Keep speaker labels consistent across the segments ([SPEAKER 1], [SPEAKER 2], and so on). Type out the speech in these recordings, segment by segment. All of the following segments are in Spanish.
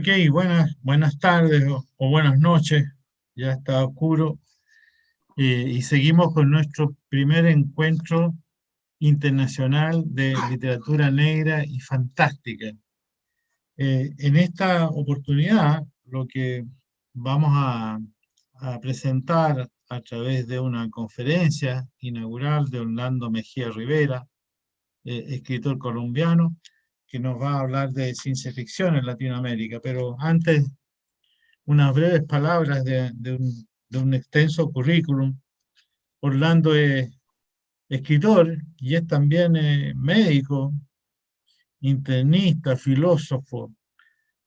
[SPEAKER 1] Ok, buenas tardes o buenas noches, ya está oscuro, y seguimos con nuestro primer encuentro internacional de literatura negra y fantástica. En esta oportunidad, lo que vamos a presentar a través de una conferencia inaugural de Orlando Mejía Rivera, escritor colombiano, que nos va a hablar de ciencia ficción en Latinoamérica. Pero antes, unas breves palabras de un extenso currículum. Orlando es escritor y es también médico, internista, filósofo,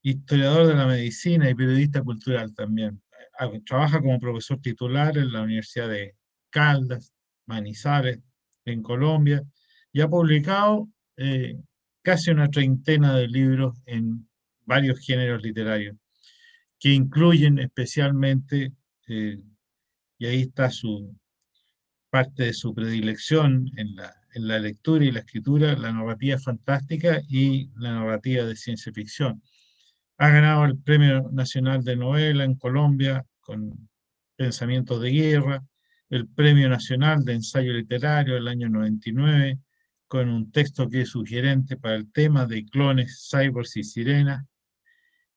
[SPEAKER 1] historiador de la medicina y periodista cultural también. Trabaja como profesor titular en la Universidad de Caldas, Manizales, en Colombia, y ha publicado casi una treintena de libros en varios géneros literarios, que incluyen especialmente, eh, y ahí está parte de su predilección en la lectura y la escritura, la narrativa fantástica y la narrativa de ciencia ficción. Ha ganado el Premio Nacional de Novela en Colombia con Pensamientos de Guerra, el Premio Nacional de Ensayo Literario el año 99, con un texto que es sugerente para el tema de clones, cyborgs y sirenas,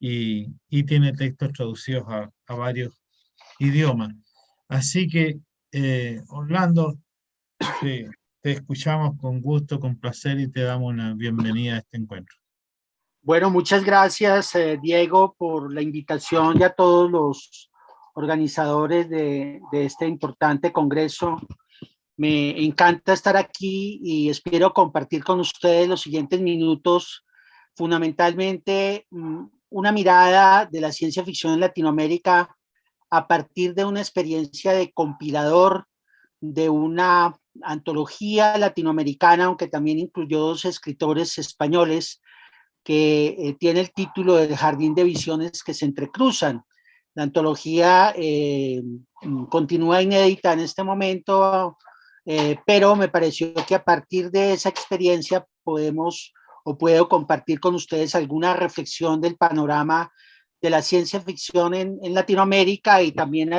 [SPEAKER 1] y tiene textos traducidos a varios idiomas. Así que, Orlando, te, te escuchamos con gusto, con placer, y te damos una bienvenida a este encuentro.
[SPEAKER 2] Bueno, muchas gracias, Diego, por la invitación y a todos los organizadores de este importante congreso. Me encanta estar aquí y espero compartir con ustedes los siguientes minutos, fundamentalmente una mirada de la ciencia ficción en Latinoamérica a partir de una experiencia de compilador de una antología latinoamericana, aunque también incluyó dos escritores españoles, que tiene el título del Jardín de Visiones que se entrecruzan. La antología continúa inédita en este momento, pero me pareció que a partir de esa experiencia podemos o puedo compartir con ustedes alguna reflexión del panorama de la ciencia ficción en Latinoamérica, y también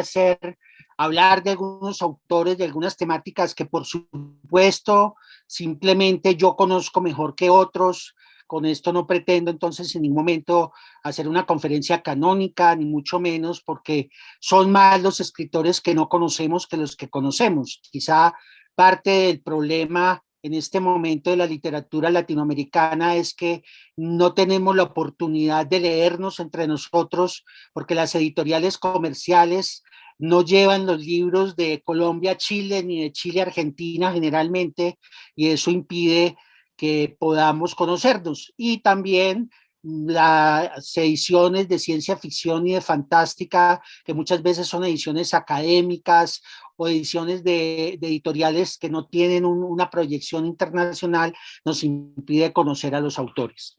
[SPEAKER 2] hablar de algunos autores, de algunas temáticas que por supuesto simplemente yo conozco mejor que otros. Con esto no pretendo entonces en ningún momento hacer una conferencia canónica, ni mucho menos, porque son más los escritores que no conocemos que los que conocemos. Quizá parte del problema en este momento de la literatura latinoamericana es que no tenemos la oportunidad de leernos entre nosotros, porque las editoriales comerciales no llevan los libros de Colombia a Chile, ni de Chile a Argentina generalmente, y eso impide que podamos conocernos. Y también las ediciones de ciencia ficción y de fantástica, que muchas veces son ediciones académicas o ediciones de editoriales que no tienen una proyección internacional, nos impide conocer a los autores.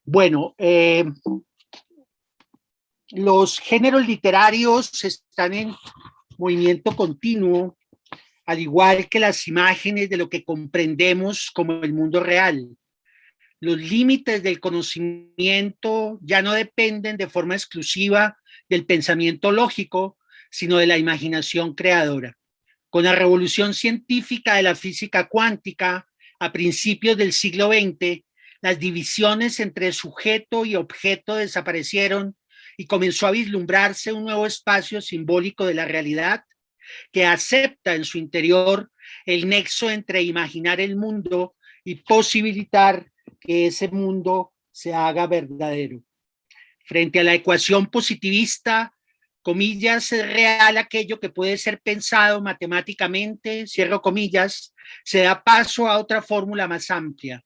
[SPEAKER 2] Bueno, los géneros literarios están en movimiento continuo, al igual que las imágenes de lo que comprendemos como el mundo real. Los límites del conocimiento ya no dependen de forma exclusiva del pensamiento lógico, sino de la imaginación creadora. Con la revolución científica de la física cuántica a principios del siglo XX, las divisiones entre sujeto y objeto desaparecieron y comenzó a vislumbrarse un nuevo espacio simbólico de la realidad que acepta en su interior el nexo entre imaginar el mundo y posibilitar que ese mundo se haga verdadero. Frente a la ecuación positivista, comillas, es real aquello que puede ser pensado matemáticamente, cierro comillas, se da paso a otra fórmula más amplia.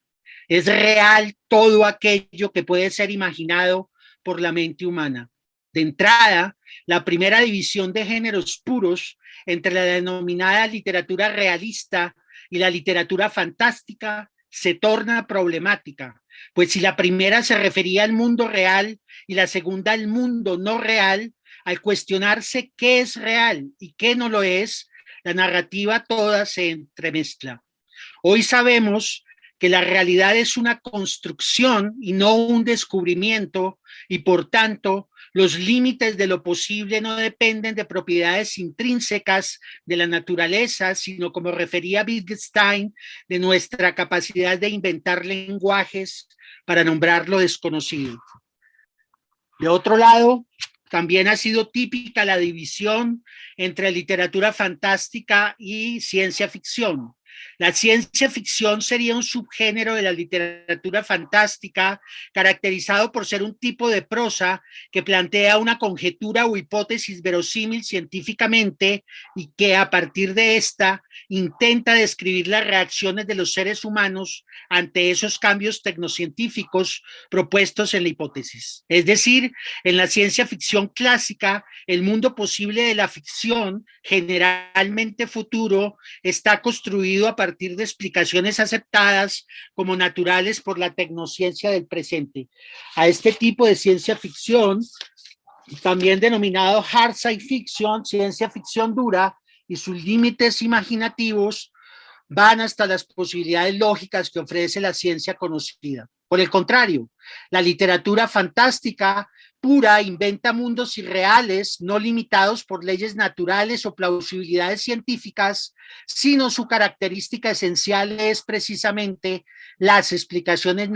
[SPEAKER 2] Es real todo aquello que puede ser imaginado por la mente humana. De entrada, la primera división de géneros puros entre la denominada literatura realista y la literatura fantástica se torna problemática, pues si la primera se refería al mundo real y la segunda al mundo no real, al cuestionarse qué es real y qué no lo es, la narrativa toda se entremezcla. Hoy sabemos que la realidad es una construcción y no un descubrimiento, y por tanto los límites de lo posible no dependen de propiedades intrínsecas de la naturaleza, sino, como refería Wittgenstein, de nuestra capacidad de inventar lenguajes para nombrar lo desconocido. De otro lado, también ha sido típica la división entre literatura fantástica y ciencia ficción. La ciencia ficción sería un subgénero de la literatura fantástica caracterizado por ser un tipo de prosa que plantea una conjetura o hipótesis verosímil científicamente y que a partir de esta intenta describir las reacciones de los seres humanos ante esos cambios tecnocientíficos propuestos en la hipótesis. Es decir, en la ciencia ficción clásica, el mundo posible de la ficción, generalmente futuro, está construido a partir de explicaciones aceptadas como naturales por la tecnociencia del presente. A este tipo de ciencia ficción, también denominado hard science fiction, ciencia ficción dura, y sus límites imaginativos van hasta las posibilidades lógicas que ofrece la ciencia conocida. Por el contrario, la literatura fantástica pura inventa mundos irreales, no limitados por leyes naturales o plausibilidades científicas, sino su característica esencial es precisamente las explicaciones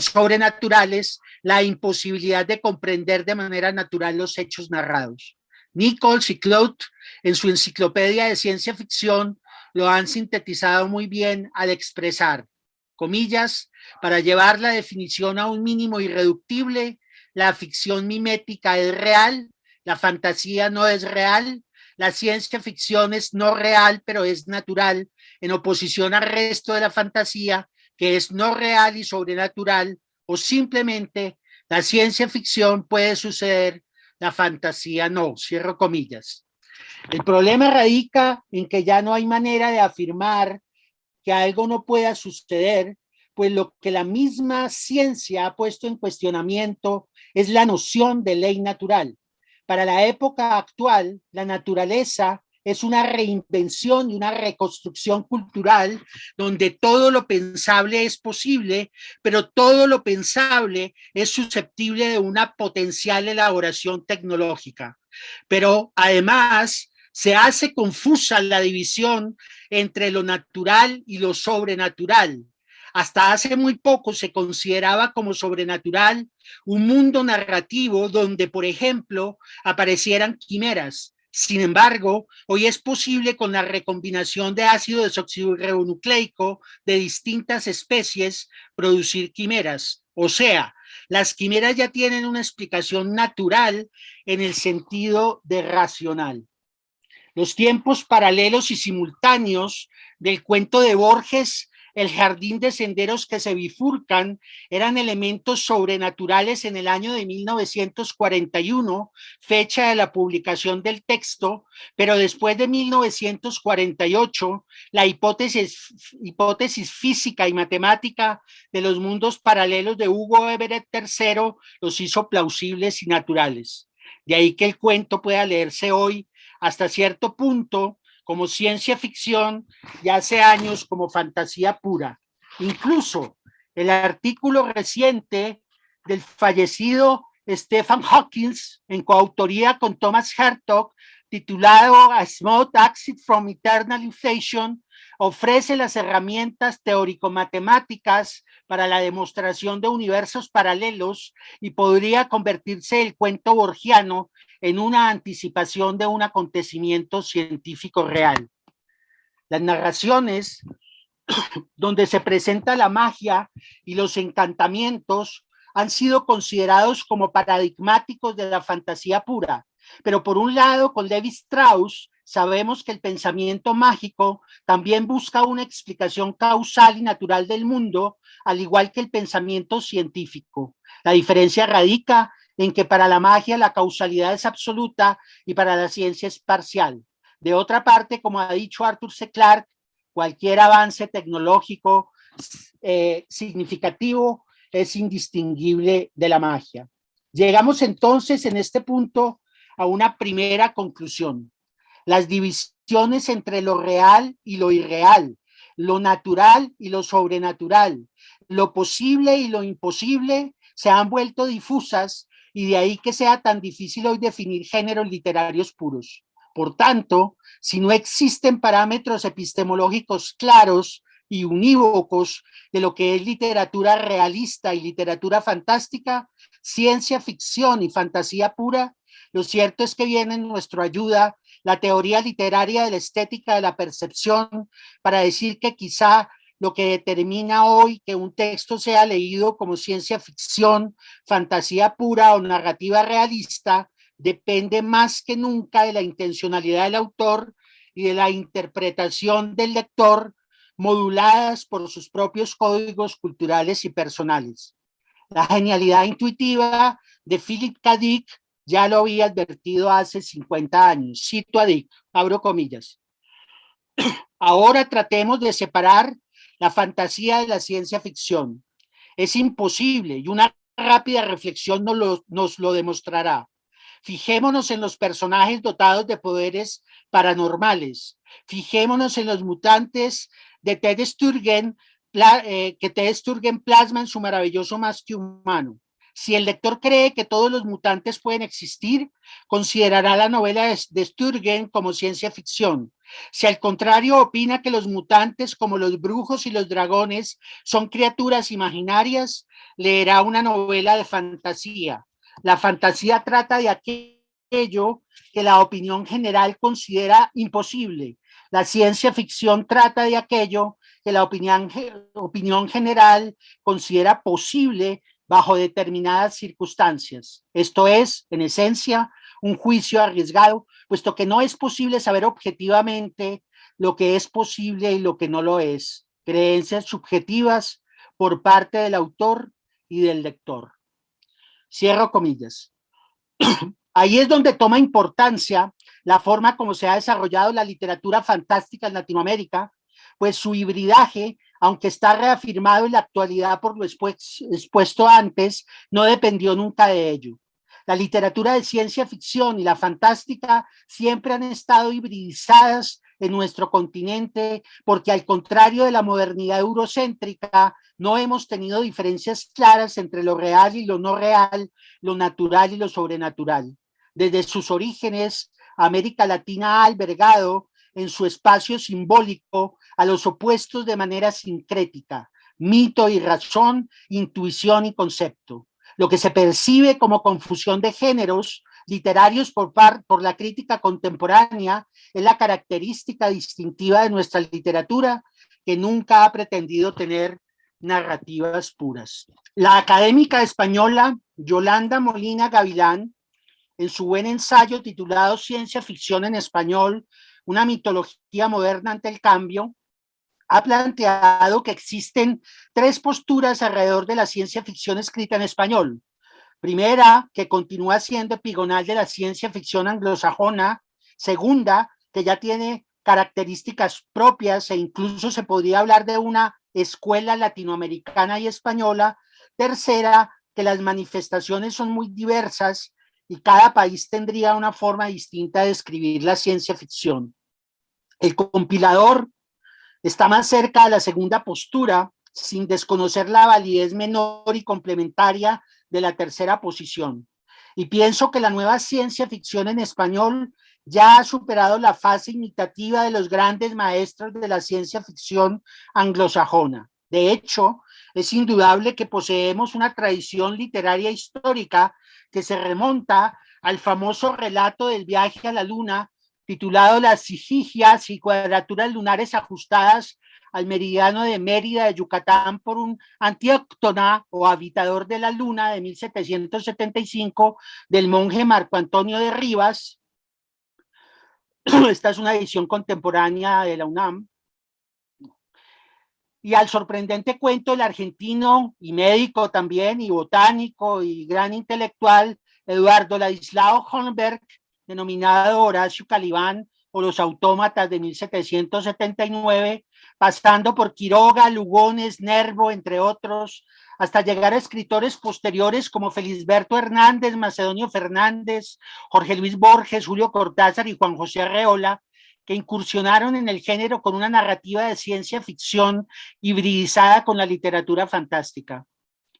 [SPEAKER 2] sobrenaturales, la imposibilidad de comprender de manera natural los hechos narrados. Nichols y Clout, en su enciclopedia de ciencia ficción, lo han sintetizado muy bien al expresar, comillas, para llevar la definición a un mínimo irreductible, la ficción mimética es real, la fantasía no es real, la ciencia ficción es no real, pero es natural, en oposición al resto de la fantasía, que es no real y sobrenatural, o simplemente la ciencia ficción puede suceder, la fantasía no, cierro comillas. El problema radica en que ya no hay manera de afirmar que algo no pueda suceder, pues lo que la misma ciencia ha puesto en cuestionamiento es la noción de ley natural. Para la época actual, la naturaleza es una reinvención y una reconstrucción cultural donde todo lo pensable es posible, pero todo lo pensable es susceptible de una potencial elaboración tecnológica. Pero además se hace confusa la división entre lo natural y lo sobrenatural. Hasta hace muy poco se consideraba como sobrenatural un mundo narrativo donde, por ejemplo, aparecieran quimeras. Sin embargo, hoy es posible, con la recombinación de ácido desoxirribonucleico de distintas especies, producir quimeras. O sea, las quimeras ya tienen una explicación natural en el sentido de racional. Los tiempos paralelos y simultáneos del cuento de Borges, el jardín de senderos que se bifurcan, eran elementos sobrenaturales en el año de 1941, fecha de la publicación del texto, pero después de 1948, la hipótesis física y matemática de los mundos paralelos de Hugo Everett III los hizo plausibles y naturales. De ahí que el cuento pueda leerse hoy hasta cierto punto como ciencia ficción y hace años como fantasía pura. Incluso el artículo reciente del fallecido Stephen Hawking, en coautoría con Thomas Hartog, titulado A Smooth Exit from Eternal Inflation, ofrece las herramientas teórico-matemáticas para la demostración de universos paralelos y podría convertirse el cuento borgiano en una anticipación de un acontecimiento científico real. Las narraciones donde se presenta la magia y los encantamientos han sido considerados como paradigmáticos de la fantasía pura. Pero por un lado, con Levi Strauss, sabemos que el pensamiento mágico también busca una explicación causal y natural del mundo, al igual que el pensamiento científico. La diferencia radica en que para la magia la causalidad es absoluta y para la ciencia es parcial. De otra parte, como ha dicho Arthur C. Clarke, cualquier avance tecnológico significativo es indistinguible de la magia. Llegamos entonces en este punto a una primera conclusión. Las divisiones entre lo real y lo irreal, lo natural y lo sobrenatural, lo posible y lo imposible se han vuelto difusas y de ahí que sea tan difícil hoy definir géneros literarios puros. Por tanto, si no existen parámetros epistemológicos claros y unívocos de lo que es literatura realista y literatura fantástica, ciencia ficción y fantasía pura, lo cierto es que viene en nuestra ayuda la teoría literaria de la estética de la percepción para decir que quizá lo que determina hoy que un texto sea leído como ciencia ficción, fantasía pura o narrativa realista depende más que nunca de la intencionalidad del autor y de la interpretación del lector moduladas por sus propios códigos culturales y personales. La genialidad intuitiva de Philip K. Dick ya lo había advertido hace 50 años. Cito a Dick, abro comillas. Ahora tratemos de separar la fantasía de la ciencia ficción. Es imposible y una rápida reflexión nos lo demostrará. Fijémonos en los personajes dotados de poderes paranormales. Fijémonos en los mutantes de Ted Sturgeon, que Ted Sturgeon plasma en su maravilloso más que humano. Si el lector cree que todos los mutantes pueden existir, considerará la novela de Sturgeon como ciencia ficción. Si al contrario opina que los mutantes, como los brujos y los dragones, son criaturas imaginarias, leerá una novela de fantasía. La fantasía trata de aquello que la opinión general considera imposible. La ciencia ficción trata de aquello que la opinión general considera posible bajo determinadas circunstancias. Esto es, en esencia, un juicio arriesgado, puesto que no es posible saber objetivamente lo que es posible y lo que no lo es. Creencias subjetivas por parte del autor y del lector. Cierro comillas. Ahí es donde toma importancia la forma como se ha desarrollado la literatura fantástica en Latinoamérica, pues su hibridaje, aunque está reafirmado en la actualidad por lo expuesto antes, no dependió nunca de ello. La literatura de ciencia ficción y la fantástica siempre han estado hibridizadas en nuestro continente, porque al contrario de la modernidad eurocéntrica, no hemos tenido diferencias claras entre lo real y lo no real, lo natural y lo sobrenatural. Desde sus orígenes, América Latina ha albergado en su espacio simbólico a los opuestos de manera sincrética, mito y razón, intuición y concepto. Lo que se percibe como confusión de géneros literarios por la crítica contemporánea es la característica distintiva de nuestra literatura, que nunca ha pretendido tener narrativas puras. La académica española Yolanda Molina Gavilán, en su buen ensayo titulado Ciencia ficción en español, una mitología moderna ante el cambio, ha planteado que existen tres posturas alrededor de la ciencia ficción escrita en español. Primera, que continúa siendo epigonal de la ciencia ficción anglosajona. Segunda, que ya tiene características propias e incluso se podría hablar de una escuela latinoamericana y española. Tercera, que las manifestaciones son muy diversas y cada país tendría una forma distinta de escribir la ciencia ficción. El compilador está más cerca de la segunda postura, sin desconocer la validez menor y complementaria de la tercera posición. Y pienso que la nueva ciencia ficción en español ya ha superado la fase imitativa de los grandes maestros de la ciencia ficción anglosajona. De hecho, es indudable que poseemos una tradición literaria histórica que se remonta al famoso relato del viaje a la luna, titulado Las sigigias y cuadraturas lunares ajustadas al meridiano de Mérida de Yucatán por un antíoctona o habitador de la luna de 1775 del monje Marco Antonio de Rivas. Esta es una edición contemporánea de la UNAM. Y al sorprendente cuento del argentino y médico también, y botánico y gran intelectual, Eduardo Ladislao Holmberg, denominado Horacio Calibán o Los Autómatas de 1779, pasando por Quiroga, Lugones, Nervo, entre otros, hasta llegar a escritores posteriores como Felisberto Hernández, Macedonio Fernández, Jorge Luis Borges, Julio Cortázar y Juan José Arreola, que incursionaron en el género con una narrativa de ciencia ficción hibridizada con la literatura fantástica.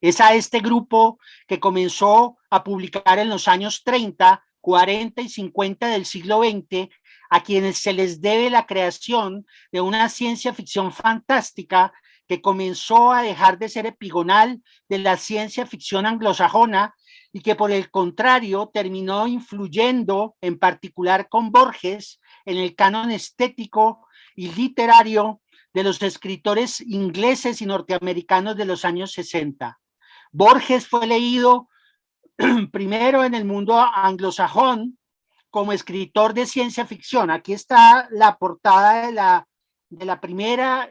[SPEAKER 2] Es a este grupo que comenzó a publicar en los años 30, 40 y 50 del siglo XX, a quienes se les debe la creación de una ciencia ficción fantástica que comenzó a dejar de ser epigonal de la ciencia ficción anglosajona y que por el contrario terminó influyendo en particular con Borges en el canon estético y literario de los escritores ingleses y norteamericanos de los años 60. Borges fue leído primero en el mundo anglosajón como escritor de ciencia ficción. Aquí está la portada de la primera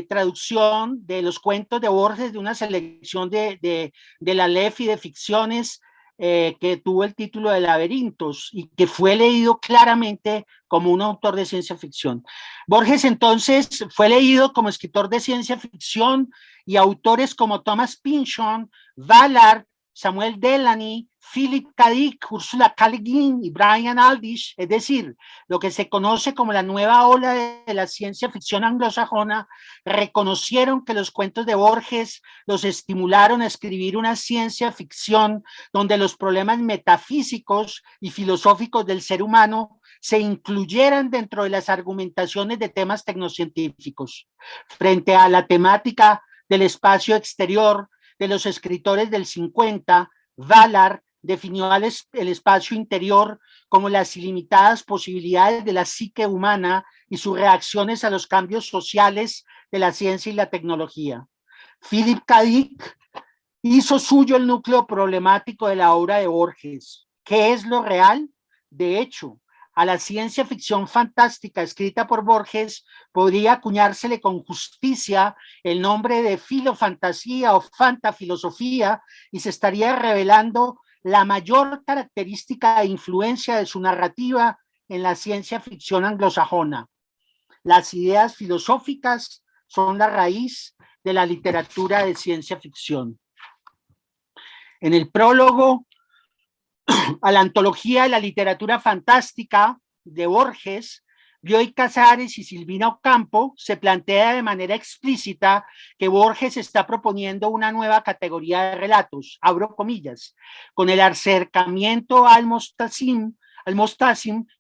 [SPEAKER 2] traducción de los cuentos de Borges, de una selección de la Aleph y de ficciones que tuvo el título de Laberintos y que fue leído claramente como un autor de ciencia ficción. Borges entonces fue leído como escritor de ciencia ficción y autores como Thomas Pynchon, Ballard, Samuel Delany, Philip K. Dick, Ursula K. Le Guin y Brian Aldish, es decir, lo que se conoce como la nueva ola de la ciencia ficción anglosajona, reconocieron que los cuentos de Borges los estimularon a escribir una ciencia ficción donde los problemas metafísicos y filosóficos del ser humano se incluyeran dentro de las argumentaciones de temas tecnocientíficos. Frente a la temática del espacio exterior de los escritores del 50, Ballard definió el espacio interior como las ilimitadas posibilidades de la psique humana y sus reacciones a los cambios sociales de la ciencia y la tecnología. Philip K. Dick hizo suyo el núcleo problemático de la obra de Borges. ¿Qué es lo real? De hecho, a la ciencia ficción fantástica escrita por Borges podría acuñársele con justicia el nombre de filofantasía o fantafilosofía y se estaría revelando la mayor característica e influencia de su narrativa en la ciencia ficción anglosajona. Las ideas filosóficas son la raíz de la literatura de ciencia ficción. En el prólogo a la antología de la literatura fantástica de Borges, Bioy Casares y Silvina Ocampo se plantea de manera explícita que Borges está proponiendo una nueva categoría de relatos, abro comillas, con el acercamiento al Mostasim,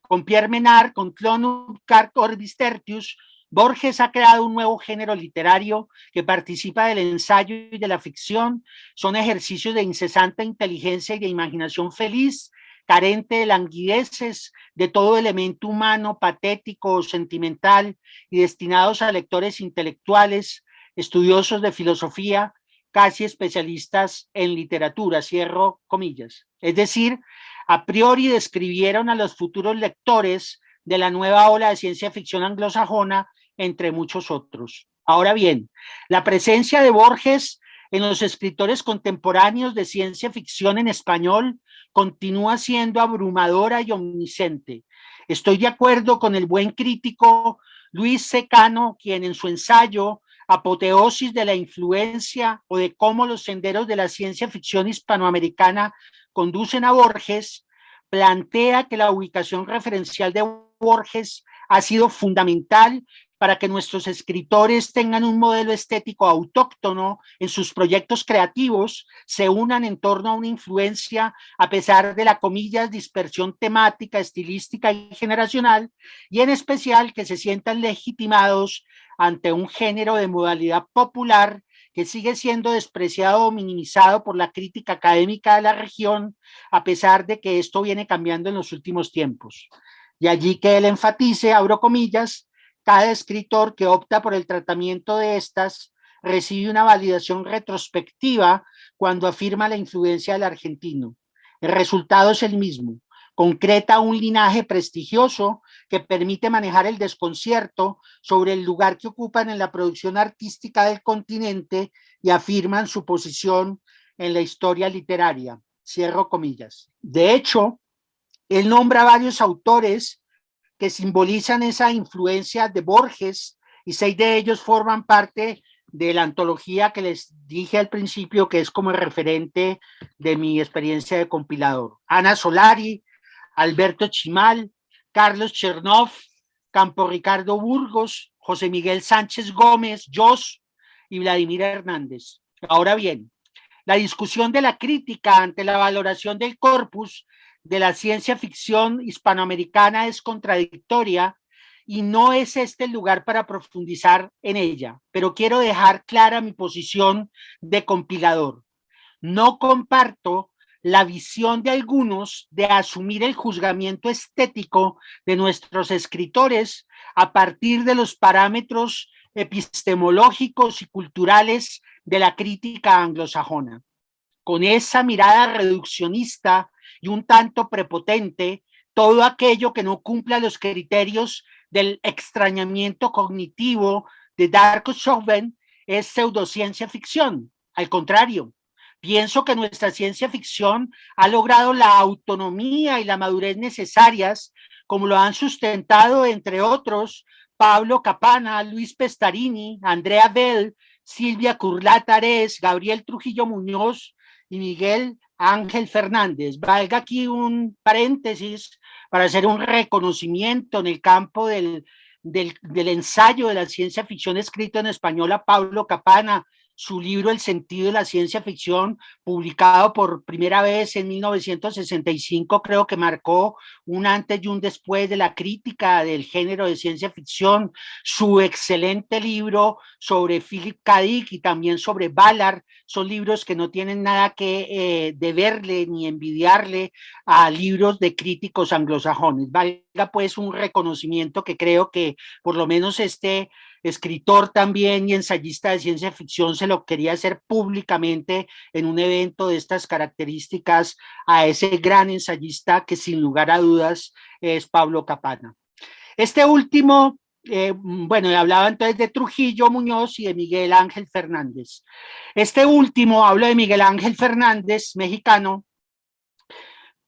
[SPEAKER 2] con Pierre Menard, con Clonus Orbis Tertius, Borges ha creado un nuevo género literario que participa del ensayo y de la ficción. Son ejercicios de incesante inteligencia y de imaginación feliz, carente de languideces, de todo elemento humano, patético o sentimental, y destinados a lectores intelectuales, estudiosos de filosofía, casi especialistas en literatura, cierro comillas. Es decir, a priori describieron a los futuros lectores de la nueva ola de ciencia ficción anglosajona, entre muchos otros. Ahora bien, la presencia de Borges en los escritores contemporáneos de ciencia ficción en español continúa siendo abrumadora y omnisciente. Estoy de acuerdo con el buen crítico Luis Secano, quien en su ensayo Apoteosis de la influencia o de cómo los senderos de la ciencia ficción hispanoamericana conducen a Borges, plantea que la ubicación referencial de Borges ha sido fundamental para que nuestros escritores tengan un modelo estético autóctono en sus proyectos creativos, se unan en torno a una influencia a pesar de la comillas dispersión temática, estilística y generacional, y en especial que se sientan legitimados ante un género de modalidad popular que sigue siendo despreciado o minimizado por la crítica académica de la región, a pesar de que esto viene cambiando en los últimos tiempos. Y allí que él enfatice, abro comillas, cada escritor que opta por el tratamiento de estas recibe una validación retrospectiva cuando afirma la influencia del argentino. El resultado es el mismo. Concreta un linaje prestigioso que permite manejar el desconcierto sobre el lugar que ocupan en la producción artística del continente y afirman su posición en la historia literaria. Cierro comillas. De hecho, él nombra varios autores que simbolizan esa influencia de Borges y 6 de ellos forman parte de la antología que les dije al principio, que es como el referente de mi experiencia de compilador. Ana Solari, Alberto Chimal, Carlos Chernov, Campo Ricardo Burgos, José Miguel Sánchez Gómez, Jos y Vladimir Hernández. Ahora bien, la discusión de la crítica ante la valoración del corpus de la ciencia ficción hispanoamericana es contradictoria y no es este el lugar para profundizar en ella, pero quiero dejar clara mi posición de compilador. No comparto la visión de algunos de asumir el juzgamiento estético de nuestros escritores a partir de los parámetros epistemológicos y culturales de la crítica anglosajona. Con esa mirada reduccionista y un tanto prepotente, todo aquello que no cumpla los criterios del extrañamiento cognitivo de Darko Chauvin es pseudociencia ficción. Al contrario, pienso que nuestra ciencia ficción ha logrado la autonomía y la madurez necesarias, como lo han sustentado, entre otros, Pablo Capana, Luis Pestarini, Andrea Bell, Silvia Curlat Ares, Gabriel Trujillo Muñoz y Miguel Ángel Fernández. Valga aquí un paréntesis para hacer un reconocimiento en el campo del ensayo de la ciencia ficción escrito en español a Pablo Capana, su libro El sentido de la ciencia ficción, publicado por primera vez en 1965, creo que marcó un antes y un después de la crítica del género de ciencia ficción. Su excelente libro sobre Philip K. Dick y también sobre Ballard son libros que no tienen nada que deberle ni envidiarle a libros de críticos anglosajones. Valga pues un reconocimiento que creo que por lo menos este escritor también y ensayista de ciencia ficción se lo quería hacer públicamente en un evento de estas características a ese gran ensayista que sin lugar a dudas es Pablo Capana. Este último, bueno, hablaba entonces de Trujillo Muñoz y de Miguel Ángel Fernández. Este último, hablo de Miguel Ángel Fernández, mexicano,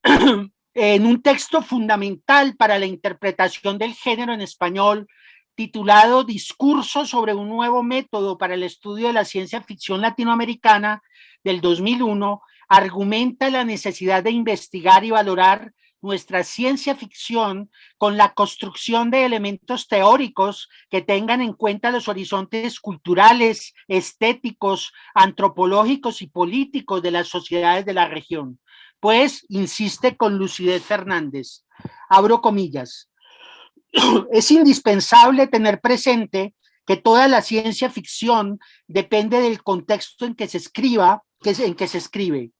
[SPEAKER 2] en un texto fundamental para la interpretación del género en español, titulado Discurso sobre un nuevo método para el estudio de la ciencia ficción latinoamericana, del 2001, argumenta la necesidad de investigar y valorar nuestra ciencia ficción con la construcción de elementos teóricos que tengan en cuenta los horizontes culturales, estéticos, antropológicos y políticos de las sociedades de la región. Pues, insiste con lucidez Fernández, abro comillas, es indispensable tener presente que toda la ciencia ficción depende del contexto en que se escriba, en que se escribe.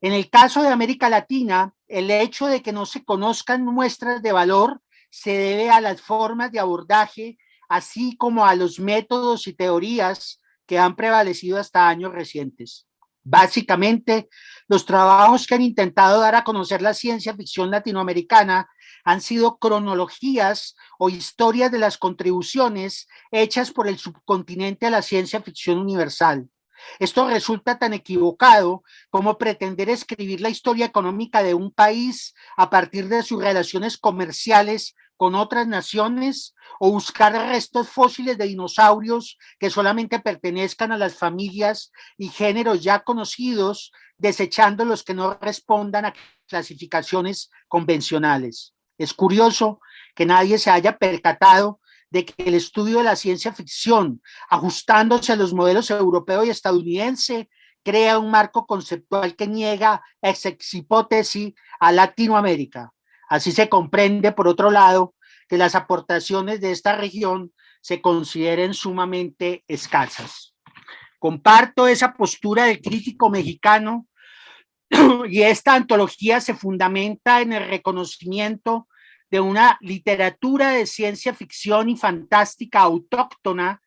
[SPEAKER 2] En el caso de América Latina, el hecho de que no se conozcan muestras de valor se debe a las formas de abordaje, así como a los métodos y teorías que han prevalecido hasta años recientes. Básicamente, los trabajos que han intentado dar a conocer la ciencia ficción latinoamericana han sido cronologías o historias de las contribuciones hechas por el subcontinente a la ciencia ficción universal. Esto resulta tan equivocado como pretender escribir la historia económica de un país a partir de sus relaciones comerciales con otras naciones o buscar restos fósiles de dinosaurios que solamente pertenezcan a las familias y géneros ya conocidos, desechando los que no respondan a clasificaciones convencionales. Es curioso que nadie se haya percatado de que el estudio de la ciencia ficción, ajustándose a los modelos europeo y estadounidense, crea un marco conceptual que niega ex hipótesis a Latinoamérica. Así se comprende, por otro lado, que las aportaciones de esta región se consideren sumamente escasas. Comparto esa postura del crítico mexicano y esta antología se fundamenta en el reconocimiento de una literatura de ciencia ficción y fantástica autóctona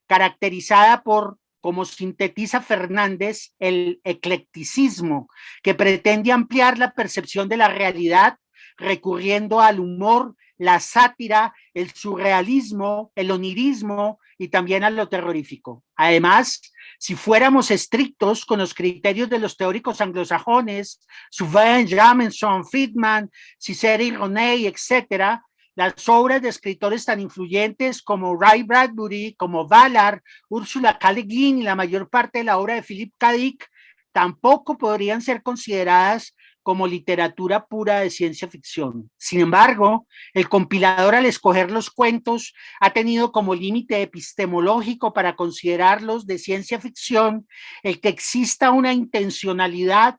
[SPEAKER 2] caracterizada por, como sintetiza Fernández, el eclecticismo, que pretende ampliar la percepción de la realidad recurriendo al humor, la sátira, el surrealismo, el onirismo y también a lo terrorífico. Además, si fuéramos estrictos con los criterios de los teóricos anglosajones, Sauvin, Jameson, Friedman, Cicely Ronay, etcétera, las obras de escritores tan influyentes como Ray Bradbury, como Ballard, Ursula K. Le Guin y la mayor parte de la obra de Philip K. Dick tampoco podrían ser consideradas como literatura pura de ciencia ficción. Sin embargo, el compilador, al escoger los cuentos, ha tenido como límite epistemológico para considerarlos de ciencia ficción el que exista una intencionalidad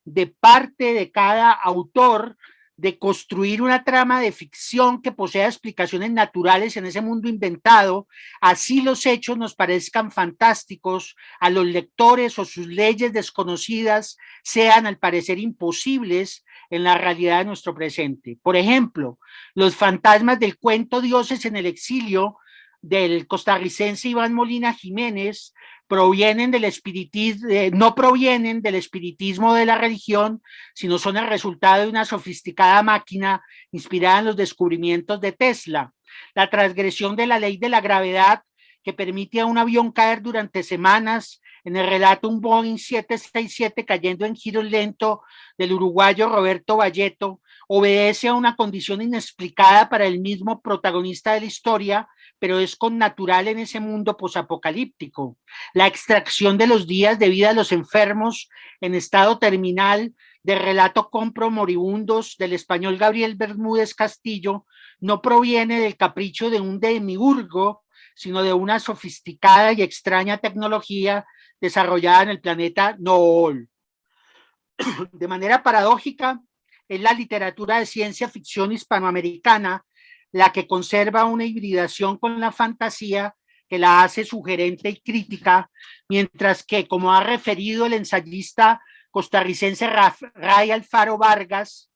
[SPEAKER 2] de parte de cada autor de construir una trama de ficción que posea explicaciones naturales en ese mundo inventado, así los hechos nos parezcan fantásticos, a los lectores o sus leyes desconocidas sean al parecer imposibles en la realidad de nuestro presente. Por ejemplo, los fantasmas del cuento Dioses en el exilio del costarricense Iván Molina Jiménez provienen del espiritismo, no provienen del espiritismo de la religión, sino son el resultado de una sofisticada máquina inspirada en los descubrimientos de Tesla. La transgresión de la ley de la gravedad que permite a un avión caer durante semanas, en el relato un Boeing 767 cayendo en giro lento del uruguayo Roberto Valleto, obedece a una condición inexplicada para el mismo protagonista de la historia, pero es connatural en ese mundo posapocalíptico. La extracción de los días de vida de los enfermos en estado terminal del relato Compro Moribundos del español Gabriel Bermúdez Castillo no proviene del capricho de un demiurgo, sino de una sofisticada y extraña tecnología desarrollada en el planeta Nool. De manera paradójica, es la literatura de ciencia ficción hispanoamericana la que conserva una hibridación con la fantasía que la hace sugerente y crítica, mientras que, como ha referido el ensayista costarricense Ray Alfaro Vargas,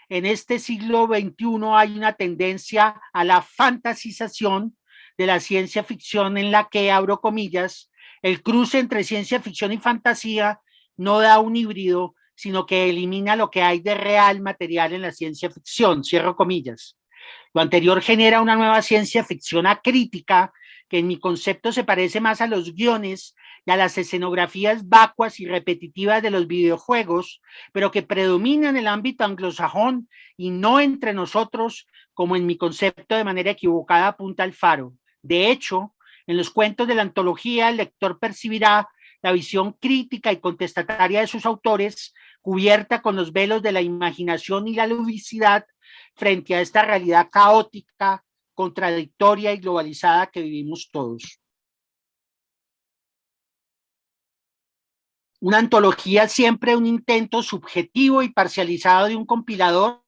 [SPEAKER 2] en este siglo XXI hay una tendencia a la fantasización de la ciencia ficción en la que, abro comillas, el cruce entre ciencia ficción y fantasía no da un híbrido, sino que elimina lo que hay de real material en la ciencia ficción, cierro comillas. Lo anterior genera una nueva ciencia ficción acrítica que en mi concepto se parece más a los guiones y a las escenografías vacuas y repetitivas de los videojuegos, pero que predomina en el ámbito anglosajón y no entre nosotros, como en mi concepto de manera equivocada apunta Alfaro. De hecho, en los cuentos de la antología, el lector percibirá la visión crítica y contestataria de sus autores, cubierta con los velos de la imaginación y la ludicidad, frente a esta realidad caótica, contradictoria y globalizada que vivimos todos. Una antología siempre un intento subjetivo y parcializado de un compilador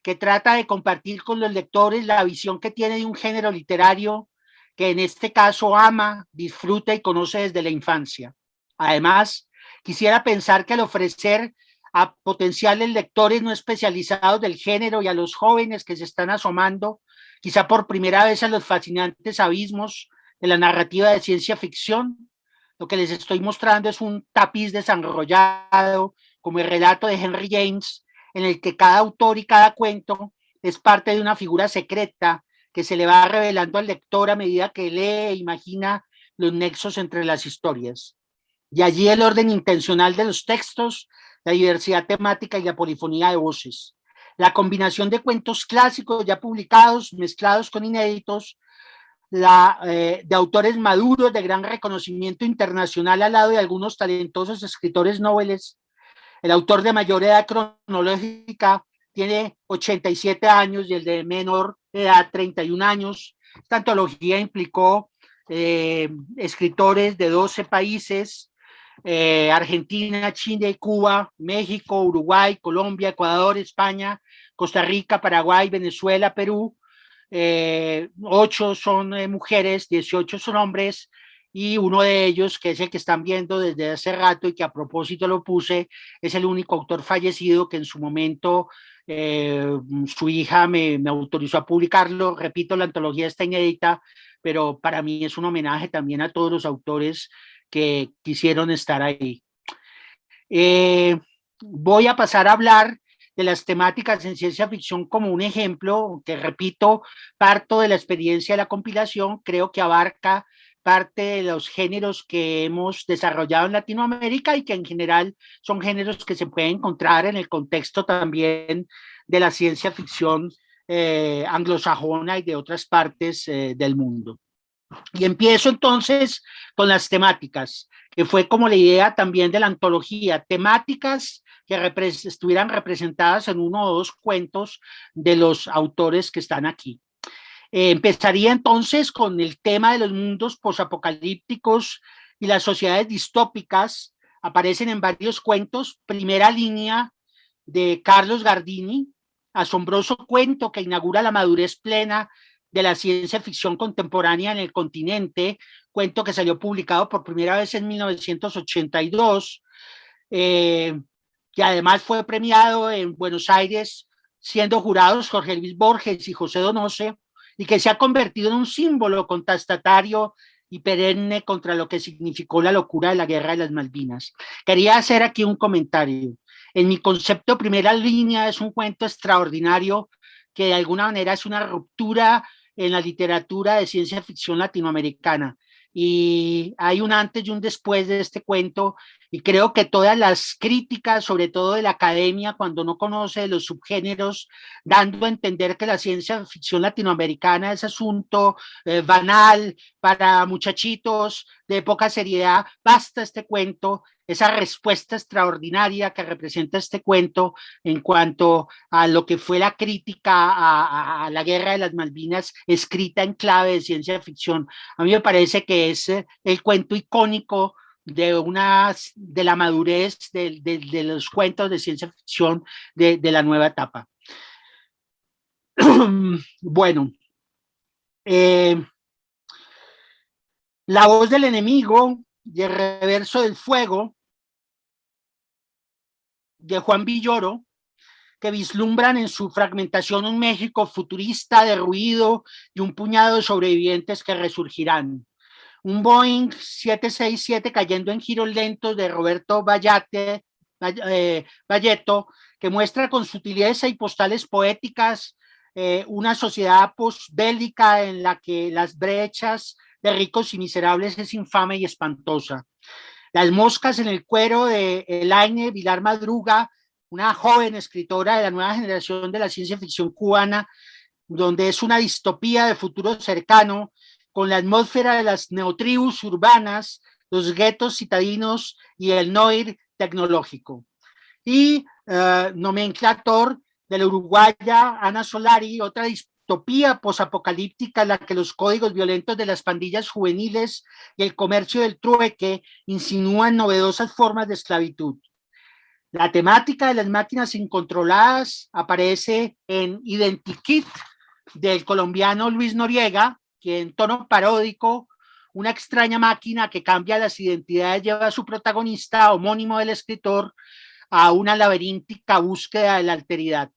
[SPEAKER 2] que trata de compartir con los lectores la visión que tiene de un género literario que en este caso ama, disfruta y conoce desde la infancia. Además, quisiera pensar que al ofrecer a potenciales lectores no especializados del género y a los jóvenes que se están asomando, quizá por primera vez, a los fascinantes abismos de la narrativa de ciencia ficción, lo que les estoy mostrando es un tapiz desenrollado, como el relato de Henry James, en el que cada autor y cada cuento es parte de una figura secreta que se le va revelando al lector a medida que lee e imagina los nexos entre las historias. Y allí el orden intencional de los textos, la diversidad temática y la polifonía de voces. La combinación de cuentos clásicos ya publicados, mezclados con inéditos, de autores maduros de gran reconocimiento internacional al lado de algunos talentosos escritores noveles. El autor de mayor edad cronológica tiene 87 años y el de menor edad 31 años. Esta antología implicó escritores de 12 países, Argentina, Chile, Cuba, México, Uruguay, Colombia, Ecuador, España, Costa Rica, Paraguay, Venezuela, Perú. 8 son mujeres, 18 son hombres, y uno de ellos, que es el que están viendo desde hace rato y que a propósito lo puse, es el único autor fallecido que en su momento su hija me autorizó a publicarlo. Repito, la antología está inédita, pero para mí es un homenaje también a todos los autores que quisieron estar ahí. Voy a pasar a hablar de las temáticas en ciencia ficción como un ejemplo, que repito, parto de la experiencia de la compilación, creo que abarca parte de los géneros que hemos desarrollado en Latinoamérica y que en general son géneros que se pueden encontrar en el contexto también de la ciencia ficción anglosajona y de otras partes del mundo. Y empiezo entonces con las temáticas, que fue como la idea también de la antología, temáticas que estuvieran representadas en uno o dos cuentos de los autores que están aquí. Empezaría entonces con el tema de los mundos posapocalípticos y las sociedades distópicas. Aparecen en varios cuentos. Primera línea de Carlos Gardini, asombroso cuento que inaugura la madurez plena de la ciencia ficción contemporánea en el continente, cuento que salió publicado por primera vez en 1982, que además fue premiado en Buenos Aires, siendo jurados Jorge Luis Borges y José Donoso, y que se ha convertido en un símbolo contestatario y perenne contra lo que significó la locura de la Guerra de las Malvinas. Quería hacer aquí un comentario. En mi concepto, Primera Línea es un cuento extraordinario que de alguna manera es una ruptura en la literatura de ciencia ficción latinoamericana. Y hay un antes y un después de este cuento, y creo que todas las críticas, sobre todo de la academia, cuando no conoce los subgéneros, dando a entender que la ciencia ficción latinoamericana es asunto banal para muchachitos de poca seriedad, basta este cuento, esa respuesta extraordinaria que representa este cuento en cuanto a lo que fue la crítica a la Guerra de las Malvinas escrita en clave de ciencia ficción. A mí me parece que es el cuento icónico de la madurez de los cuentos de ciencia ficción de la nueva etapa. Bueno, La voz del enemigo y el reverso del fuego de Juan Villoro, que vislumbran en su fragmentación un México futurista, derruido y un puñado de sobrevivientes que resurgirán. Un Boeing 767 cayendo en giros lentos de Roberto Valleto, que muestra con sutileza y postales poéticas una sociedad postbélica en la que las brechas de ricos y miserables es infame y espantosa. Las moscas en el cuero de Elaine Vilar Madruga, una joven escritora de la nueva generación de la ciencia ficción cubana, donde es una distopía de futuro cercano, con la atmósfera de las neotribus urbanas, los guetos citadinos y el noir tecnológico. Y nomenclator de la uruguaya Ana Solari, otra distopía posapocalíptica en la que los códigos violentos de las pandillas juveniles y el comercio del trueque insinúan novedosas formas de esclavitud. La temática de las máquinas incontroladas aparece en Identikit del colombiano Luis Noriega, que en tono paródico, una extraña máquina que cambia las identidades lleva a su protagonista, homónimo del escritor, a una laberíntica búsqueda de la alteridad.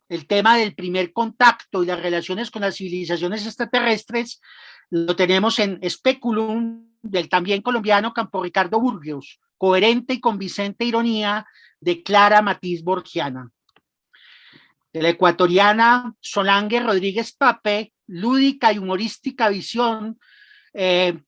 [SPEAKER 2] El tema del primer contacto y las relaciones con las civilizaciones extraterrestres lo tenemos en Speculum del también colombiano Campo Ricardo Burgos, coherente y convincente ironía de clara matiz borgiana. De la ecuatoriana Solange Rodríguez Pape, lúdica y humorística visión de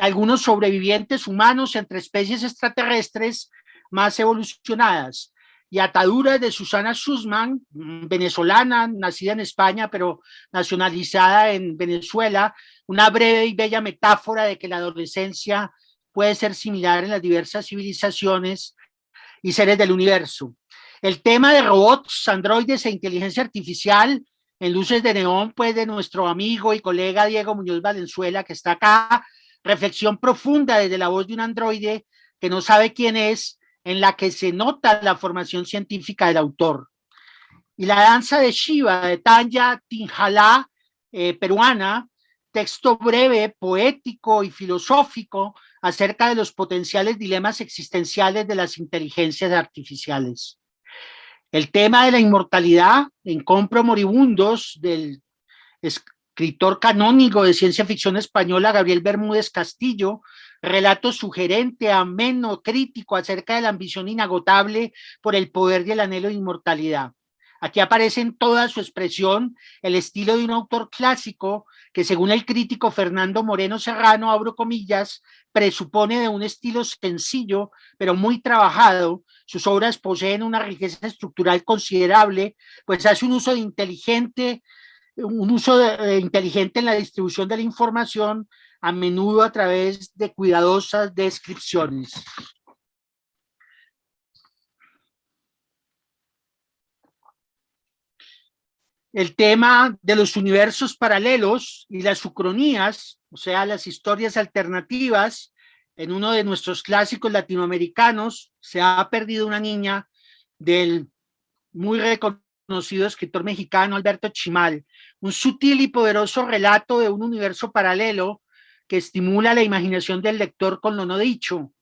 [SPEAKER 2] algunos sobrevivientes humanos entre especies extraterrestres más evolucionadas, y Ataduras de Susana Sussman, venezolana, nacida en España pero nacionalizada en Venezuela, una breve y bella metáfora de que la adolescencia puede ser similar en las diversas civilizaciones y seres del universo. El tema de robots, androides e inteligencia artificial en luces de neón, pues de nuestro amigo y colega Diego Muñoz Valenzuela, que está acá, reflexión profunda desde la voz de un androide que no sabe quién es, en la que se nota la formación científica del autor. Y La danza de Shiva, de Tanya Tinjalá, peruana, texto breve, poético y filosófico acerca de los potenciales dilemas existenciales de las inteligencias artificiales. El tema de la inmortalidad en Compro Moribundos, del escritor canónico de ciencia ficción española Gabriel Bermúdez Castillo, relato sugerente, ameno, crítico acerca de la ambición inagotable por el poder y el anhelo de inmortalidad. Aquí aparece en toda su expresión el estilo de un autor clásico que, según el crítico Fernando Moreno Serrano, abro comillas, presupone de un estilo sencillo pero muy trabajado. Sus obras poseen una riqueza estructural considerable, pues hace un uso inteligente en la distribución de la información, a menudo a través de cuidadosas descripciones. el tema de los universos paralelos y las ucronías, o sea, las historias alternativas. En uno de nuestros clásicos latinoamericanos se ha perdido una niña del muy reconocido escritor mexicano Alberto Chimal, un sutil y poderoso relato de un universo paralelo que estimula la imaginación del lector con lo no dicho.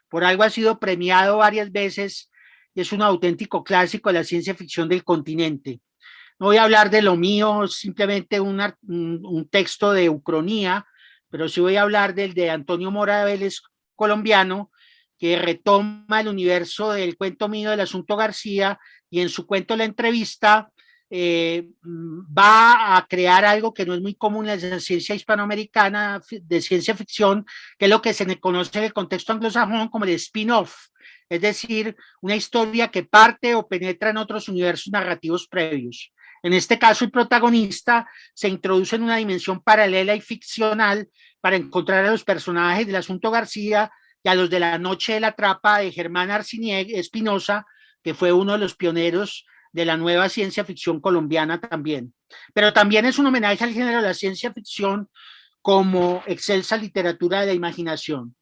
[SPEAKER 2] Por algo ha sido premiado varias veces y es un auténtico clásico de la ciencia ficción del continente. No voy a hablar de lo mío, simplemente un texto de ucronía, pero sí voy a hablar del de Antonio Mora Vélez, colombiano, que retoma el universo del cuento mío del asunto García y en su cuento La entrevista va a crear algo que no es muy común en la ciencia hispanoamericana de ciencia ficción, que es lo que se conoce en el contexto anglosajón como el spin-off, es decir, una historia que parte o penetra en otros universos narrativos previos. En este caso, el protagonista se introduce en una dimensión paralela y ficcional para encontrar a los personajes del asunto García y a los de La noche de la trapa de Germán Arcinieg Espinosa, que fue uno de los pioneros de la nueva ciencia ficción colombiana también. Pero también es un homenaje al género de la ciencia ficción como excelsa literatura de la imaginación.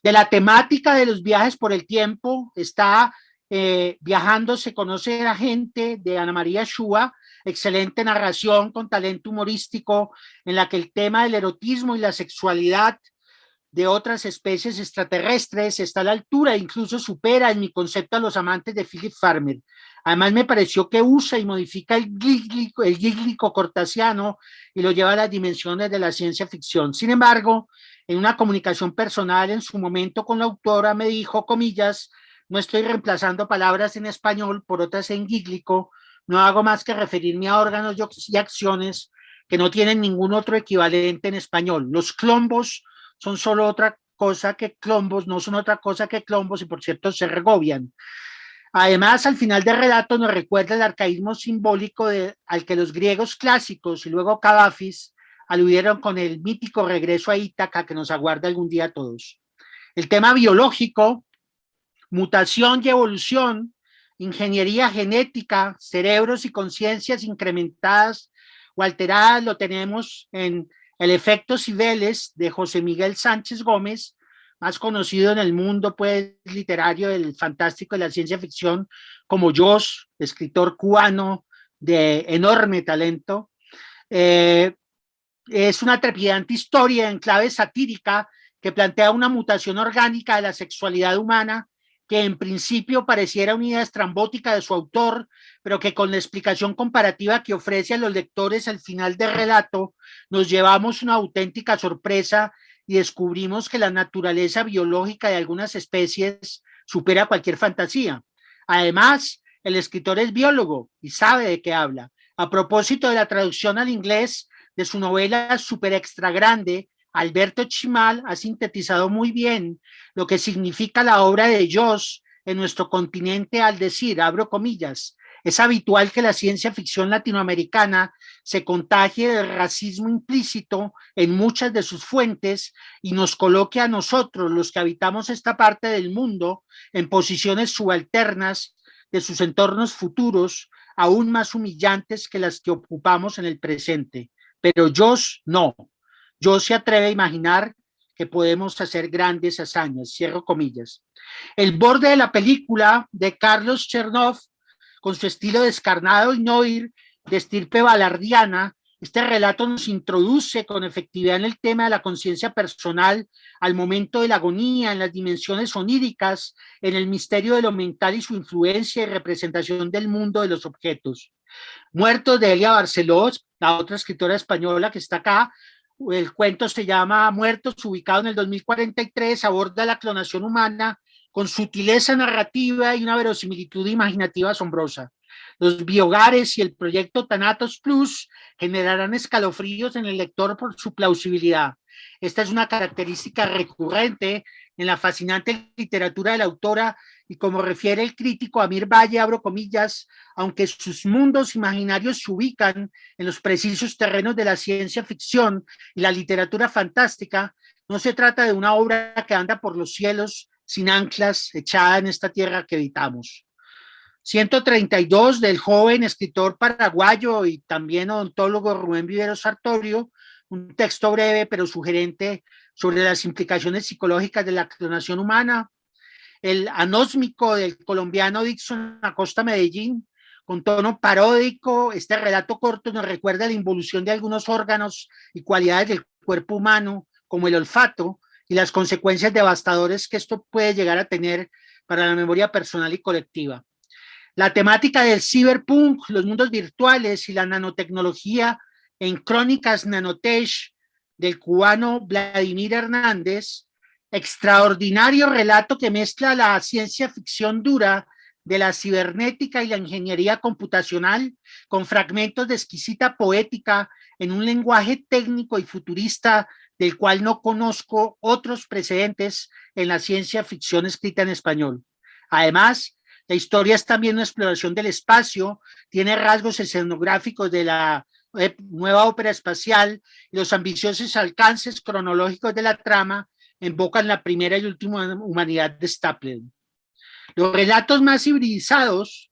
[SPEAKER 2] De la temática de los viajes por el tiempo está Viajando se conoce a gente de Ana María Shua, excelente narración con talento humorístico en la que el tema del erotismo y la sexualidad de otras especies extraterrestres está a la altura e incluso supera en mi concepto a los amantes de Philip Farmer. Además me pareció que usa y modifica el gíglico cortasiano y lo lleva a las dimensiones de la ciencia ficción. Sin embargo, en una comunicación personal en su momento con la autora me dijo, comillas, no estoy reemplazando palabras en español por otras en gíglico, no hago más que referirme a órganos y acciones que no tienen ningún otro equivalente en español. Los clombos son solo otra cosa que clombos, no son otra cosa que clombos y por cierto se regobian. Además, al final del relato nos recuerda el arcaísmo simbólico al que los griegos clásicos y luego Cavafis aludieron con el mítico regreso a Ítaca que nos aguarda algún día a todos. El tema biológico, mutación y evolución, ingeniería genética, cerebros y conciencias incrementadas o alteradas lo tenemos en El efecto Cibeles de José Miguel Sánchez Gómez, más conocido en el mundo pues, literario del fantástico y la ciencia ficción como Joss, escritor cubano de enorme talento. Es una trepidante historia en clave satírica que plantea una mutación orgánica de la sexualidad humana que en principio pareciera una idea estrambótica de su autor, pero que con la explicación comparativa que ofrece a los lectores al final del relato, nos llevamos una auténtica sorpresa y descubrimos que la naturaleza biológica de algunas especies supera cualquier fantasía. Además, el escritor es biólogo y sabe de qué habla. A propósito de la traducción al inglés de su novela Super Extra Grande, Alberto Chimal ha sintetizado muy bien lo que significa la obra de Joss en nuestro continente al decir, abro comillas, es habitual que la ciencia ficción latinoamericana se contagie del racismo implícito en muchas de sus fuentes y nos coloque a nosotros, los que habitamos esta parte del mundo, en posiciones subalternas de sus entornos futuros, aún más humillantes que las que ocupamos en el presente. Pero Joss no. Joss se atreve a imaginar que podemos hacer grandes hazañas, cierro comillas. El borde de la película de Carlos Chernov, con su estilo descarnado y noir de estirpe balardiana, este relato nos introduce con efectividad en el tema de la conciencia personal al momento de la agonía, en las dimensiones oníricas, en el misterio de lo mental y su influencia y representación del mundo de los objetos. Muertos de Elia Barceló, la otra escritora española que está acá. El cuento se llama Muertos, ubicado en el 2043, aborda la clonación humana con sutileza narrativa y una verosimilitud imaginativa asombrosa. Los biogares y el proyecto Thanatos Plus generarán escalofríos en el lector por su plausibilidad. Esta es una característica recurrente en la fascinante literatura de la autora y como refiere el crítico Amir Valle, abro comillas, aunque sus mundos imaginarios se ubican en los precisos terrenos de la ciencia ficción y la literatura fantástica, no se trata de una obra que anda por los cielos sin anclas echada en esta tierra que habitamos. 132 del joven escritor paraguayo y también odontólogo Rubén Viveros Sartorio, un texto breve pero sugerente sobre las implicaciones psicológicas de la clonación humana. El anósmico del colombiano Dixon Acosta Medellín, con tono paródico. Este relato corto nos recuerda la involución de algunos órganos y cualidades del cuerpo humano, como el olfato, y las consecuencias devastadoras que esto puede llegar a tener para la memoria personal y colectiva. La temática del cyberpunk, los mundos virtuales y la nanotecnología en Crónicas Nanotech del cubano Vladimir Hernández, extraordinario relato que mezcla la ciencia ficción dura de la cibernética y la ingeniería computacional con fragmentos de exquisita poética en un lenguaje técnico y futurista del cual no conozco otros precedentes en la ciencia ficción escrita en español. Además, la historia es también una exploración del espacio, tiene rasgos escenográficos de la nueva ópera espacial y los ambiciosos alcances cronológicos de la trama invocan la primera y última humanidad de Stapleton. Los relatos más hibridizados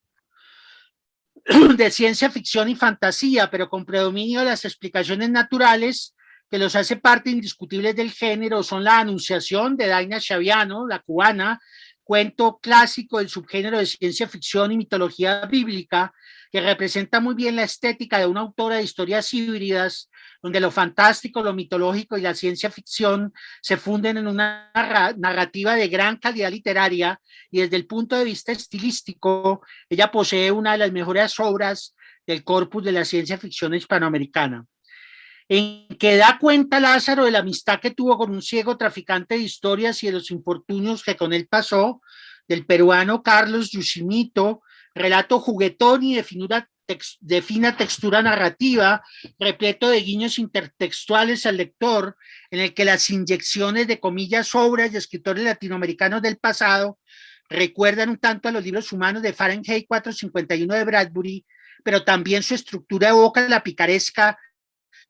[SPEAKER 2] de ciencia ficción y fantasía, pero con predominio de las explicaciones naturales que los hace parte indiscutibles del género, son La Anunciación de Daina Chaviano, la cubana, cuento clásico del subgénero de ciencia ficción y mitología bíblica, que representa muy bien la estética de una autora de historias híbridas, donde lo fantástico, lo mitológico y la ciencia ficción se funden en una narrativa de gran calidad literaria, y desde el punto de vista estilístico, ella posee una de las mejores obras del corpus de la ciencia ficción hispanoamericana. En que da cuenta Lázaro de la amistad que tuvo con un ciego traficante de historias y de los infortunios que con él pasó, del peruano Carlos Yushimito, relato juguetón y de fina textura narrativa, repleto de guiños intertextuales al lector, en el que las inyecciones de comillas obras de escritores latinoamericanos del pasado recuerdan un tanto a los libros humanos de Fahrenheit 451 de Bradbury, pero también su estructura evoca la picaresca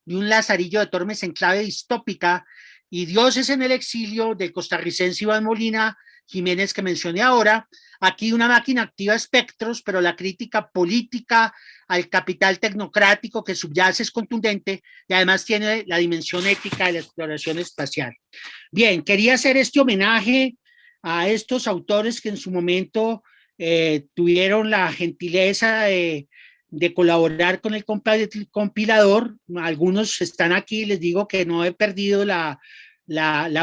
[SPEAKER 2] de un Lazarillo de Tormes en clave distópica y Dioses en el exilio del costarricense Iván Molina Jiménez que mencioné ahora. Aquí una máquina activa espectros, pero la crítica política al capital tecnocrático que subyace es contundente y además tiene la dimensión ética de la exploración espacial. Bien, quería hacer este homenaje a estos autores que en su momento tuvieron la gentileza de colaborar con el compilador. Algunos están aquí, les digo que no he perdido la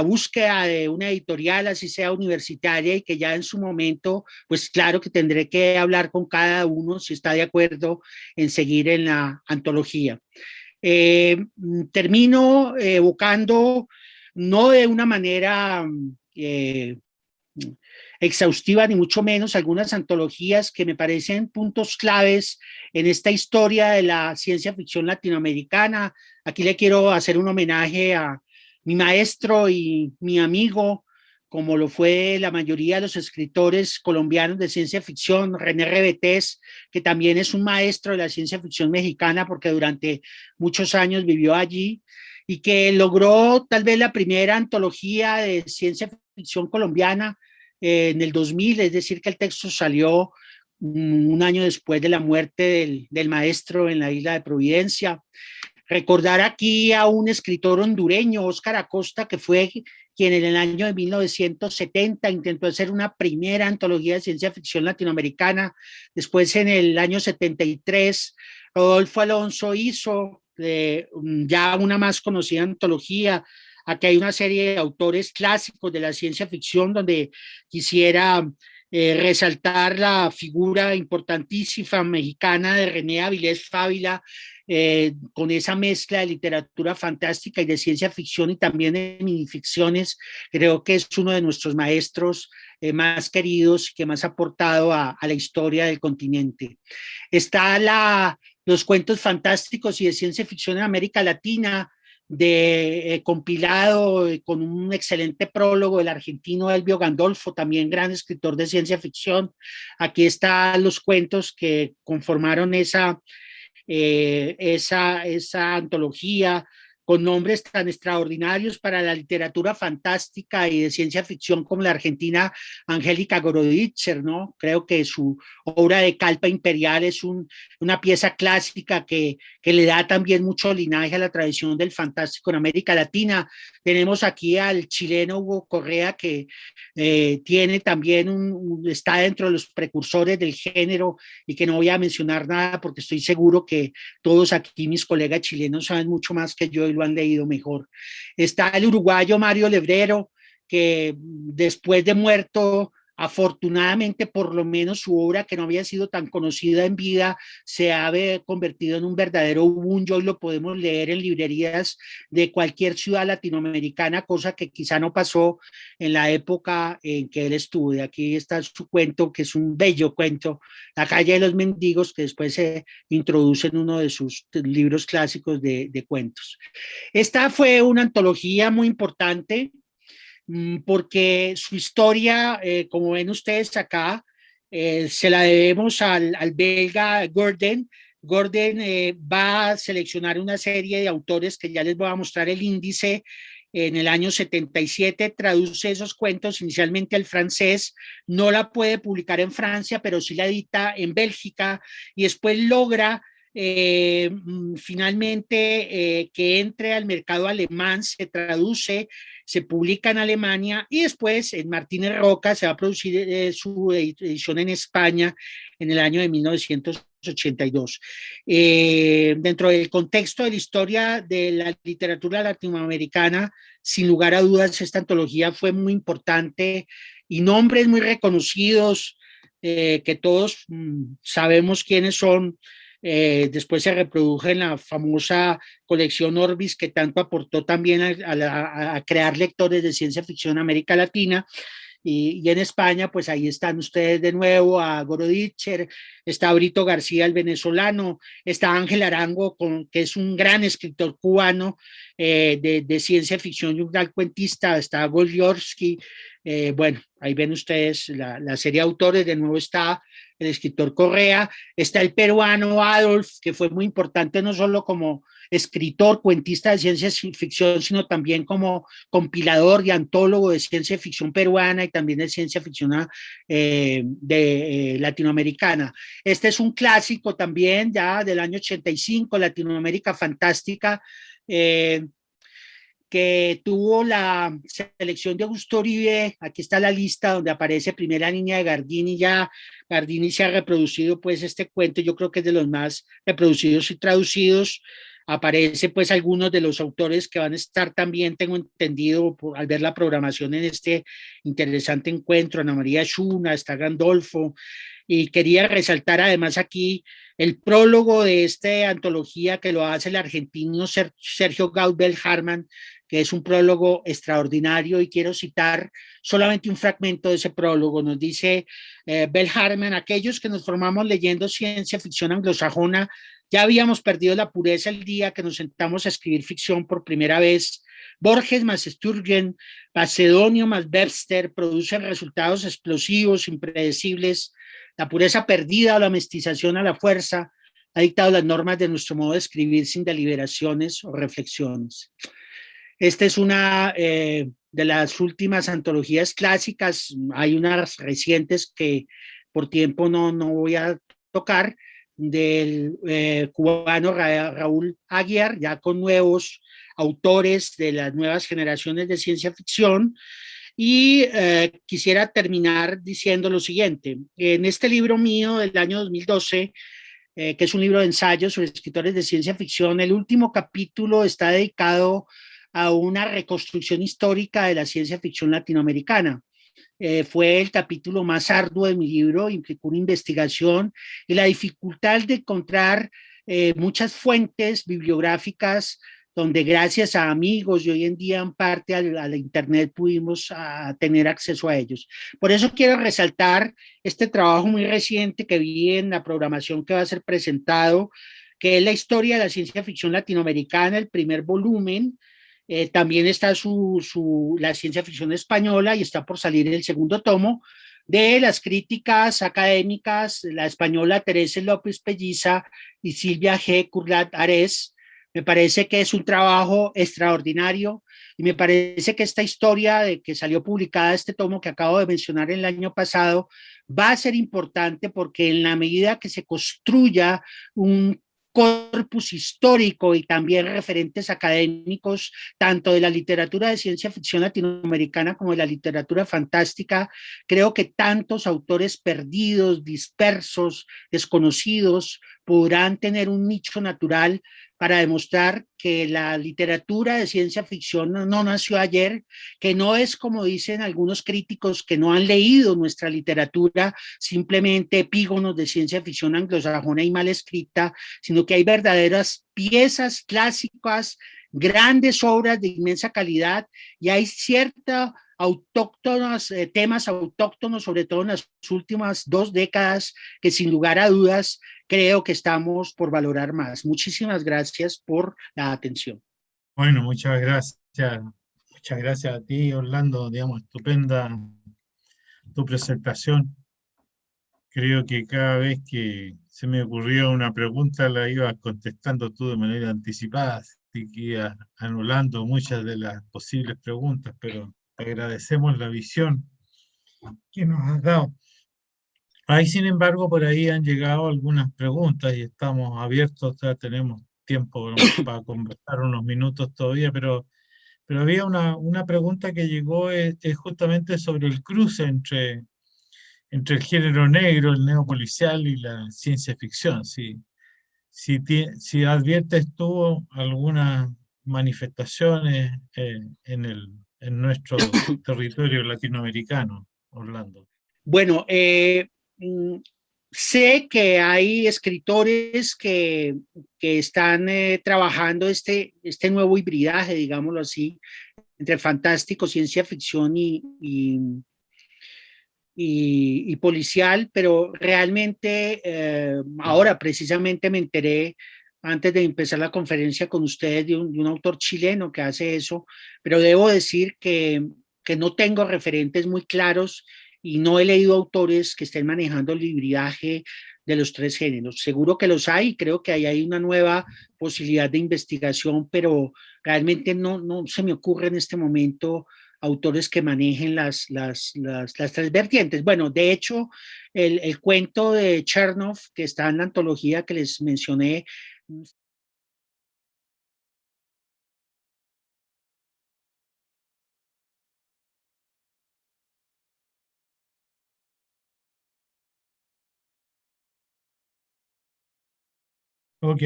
[SPEAKER 2] búsqueda de una editorial, así sea universitaria, y que ya en su momento, pues claro que tendré que hablar con cada uno si está de acuerdo en seguir en la antología. Termino evocando, no de una manera exhaustiva ni mucho menos, algunas antologías que me parecen puntos claves en esta historia de la ciencia ficción latinoamericana. Aquí le quiero hacer un homenaje a mi maestro y mi amigo, como lo fue la mayoría de los escritores colombianos de ciencia ficción, René Rebetés, que también es un maestro de la ciencia ficción mexicana porque durante muchos años vivió allí y que logró tal vez la primera antología de ciencia ficción colombiana en el 2000, es decir, que el texto salió un año después de la muerte del maestro en la isla de Providencia. Recordar aquí a un escritor hondureño, Óscar Acosta, que fue quien en el año de 1970 intentó hacer una primera antología de ciencia ficción latinoamericana. Después, en el año 73, Rodolfo Alonso hizo ya una más conocida antología. Aquí hay una serie de autores clásicos de la ciencia ficción donde quisiera resaltar la figura importantísima mexicana de René Avilés Fávila, con esa mezcla de literatura fantástica y de ciencia ficción y también de minificciones. Creo que es uno de nuestros maestros más queridos y que más ha aportado a la historia del continente. Está los cuentos fantásticos y de ciencia ficción en América Latina, compilado con un excelente prólogo del argentino Elvio Gandolfo, también gran escritor de ciencia ficción. Aquí están los cuentos que conformaron esa antología con nombres tan extraordinarios para la literatura fantástica y de ciencia ficción como la argentina Angélica Goroditzer, ¿no? Creo que su obra de Calpa Imperial es una pieza clásica que le da también mucho linaje a la tradición del fantástico en América Latina. Tenemos aquí al chileno Hugo Correa, que tiene también está dentro de los precursores del género, y que no voy a mencionar nada porque estoy seguro que todos aquí mis colegas chilenos saben mucho más que yo y lo han leído mejor. Está el uruguayo Mario Lebrero, que después de muerto, afortunadamente, por lo menos su obra, que no había sido tan conocida en vida, se ha convertido en un verdadero boom. Hoy lo podemos leer en librerías de cualquier ciudad latinoamericana, cosa que quizá no pasó en la época en que él estuvo. Aquí está su cuento, que es un bello cuento, La calle de los mendigos, que después se introduce en uno de sus libros clásicos de cuentos. Esta fue una antología muy importante, porque su historia, como ven ustedes acá, se la debemos al belga Gordon. Gordon va a seleccionar una serie de autores que ya les voy a mostrar el índice. En el año 77 traduce esos cuentos inicialmente al francés, no la puede publicar en Francia, pero sí la edita en Bélgica, y después logra finalmente que entre al mercado alemán, se traduce, se publica en Alemania, y después en Martínez Roca se va a producir su edición en España en el año de 1982. Dentro del contexto de la historia de la literatura latinoamericana, sin lugar a dudas, esta antología fue muy importante, y nombres muy reconocidos, que todos sabemos quiénes son. Después se reprodujo en la famosa colección Orbis, que tanto aportó también a crear lectores de ciencia ficción en América Latina. Y en España, pues ahí están ustedes de nuevo, a Goroditcher, está Brito García, el venezolano, está Ángel Arango, que es un gran escritor cubano de ciencia ficción y un gran cuentista, está Goliorsky. Bueno, ahí ven ustedes la serie de autores. De nuevo está el escritor Correa, está el peruano Adolf, que fue muy importante no solo como escritor, cuentista de ciencia ficción, sino también como compilador y antólogo de ciencia ficción peruana y también de ciencia ficción latinoamericana. Este es un clásico también ya del año 85, Latinoamérica Fantástica, que tuvo la selección de Augusto Uribe. Aquí está la lista donde aparece Primera Niña de Gardini. Ya Gardini se ha reproducido pues este cuento, yo creo que es de los más reproducidos y traducidos. Aparece pues algunos de los autores que van a estar también, tengo entendido, al ver la programación en este interesante encuentro: Ana María Schuna, está Gandolfo. Y quería resaltar además aquí el prólogo de esta antología, que lo hace el argentino Sergio Gaudel Harman, que es un prólogo extraordinario, y quiero citar solamente un fragmento de ese prólogo. Nos dice Bell Harman: aquellos que nos formamos leyendo ciencia ficción anglosajona ya habíamos perdido la pureza el día que nos sentamos a escribir ficción por primera vez. Borges más Sturgeon, Macedonio más Webster producen resultados explosivos, impredecibles. La pureza perdida o la mestización a la fuerza ha dictado las normas de nuestro modo de escribir sin deliberaciones o reflexiones. Esta es una de las últimas antologías clásicas. Hay unas recientes que por tiempo no voy a tocar, del cubano Raúl Aguiar, ya con nuevos autores de las nuevas generaciones de ciencia ficción. Y quisiera terminar diciendo lo siguiente: en este libro mío del año 2012, que es un libro de ensayos sobre escritores de ciencia ficción, el último capítulo está dedicado a una reconstrucción histórica de la ciencia ficción latinoamericana. Fue el capítulo más arduo de mi libro, implicó una investigación y la dificultad de encontrar muchas fuentes bibliográficas donde, gracias a amigos y hoy en día en parte a la internet, pudimos tener acceso a ellos. Por eso quiero resaltar este trabajo muy reciente que vi en la programación que va a ser presentado, que es la historia de la ciencia ficción latinoamericana, el primer volumen. También está la ciencia ficción española, y está por salir el segundo tomo de las críticas académicas, la española Teresa López Pelliza y Silvia G. Curlat Ares, Me parece que es un trabajo extraordinario y me parece que esta historia de que salió publicada este tomo que acabo de mencionar el año pasado va a ser importante porque en la medida que se construya un corpus histórico y también referentes académicos, tanto de la literatura de ciencia ficción latinoamericana como de la literatura fantástica, creo que tantos autores perdidos, dispersos, desconocidos, podrán tener un nicho natural para demostrar que la literatura de ciencia ficción no nació ayer, que no es como dicen algunos críticos que no han leído nuestra literatura, simplemente epígonos de ciencia ficción anglosajona y mal escrita, sino que hay verdaderas piezas clásicas, grandes obras de inmensa calidad y hay cierta autóctonos, temas autóctonos, sobre todo en las últimas 2 décadas, que sin lugar a dudas creo que estamos por valorar más. Muchísimas gracias por la atención.
[SPEAKER 1] Bueno, muchas gracias. Muchas gracias a ti, Orlando. Digamos, estupenda tu presentación. Creo que cada vez que se me ocurrió una pregunta la ibas contestando tú de manera anticipada, así que ibas anulando muchas de las posibles preguntas, pero te agradecemos la visión que nos has dado. Ahí, sin embargo, por ahí han llegado algunas preguntas y estamos abiertos, ya tenemos tiempo para conversar unos minutos todavía, pero había una pregunta que llegó es justamente sobre el cruce entre el género negro, el neopolicial y la ciencia ficción. Si adviertes tú algunas manifestaciones en nuestro territorio latinoamericano, Orlando.
[SPEAKER 2] Bueno, sé que hay escritores que están trabajando este nuevo hibridaje, digámoslo así, entre fantástico, ciencia ficción y policial, pero realmente ahora precisamente me enteré antes de empezar la conferencia con ustedes de un autor chileno que hace eso, pero debo decir que no tengo referentes muy claros y no he leído autores que estén manejando el hibridaje de los 3 géneros. Seguro que los hay, creo que ahí hay una nueva posibilidad de investigación, pero realmente no se me ocurre en este momento autores que manejen las 3 vertientes. Bueno, de hecho, el cuento de Chernov, que está en la antología que les mencioné.
[SPEAKER 1] Ok,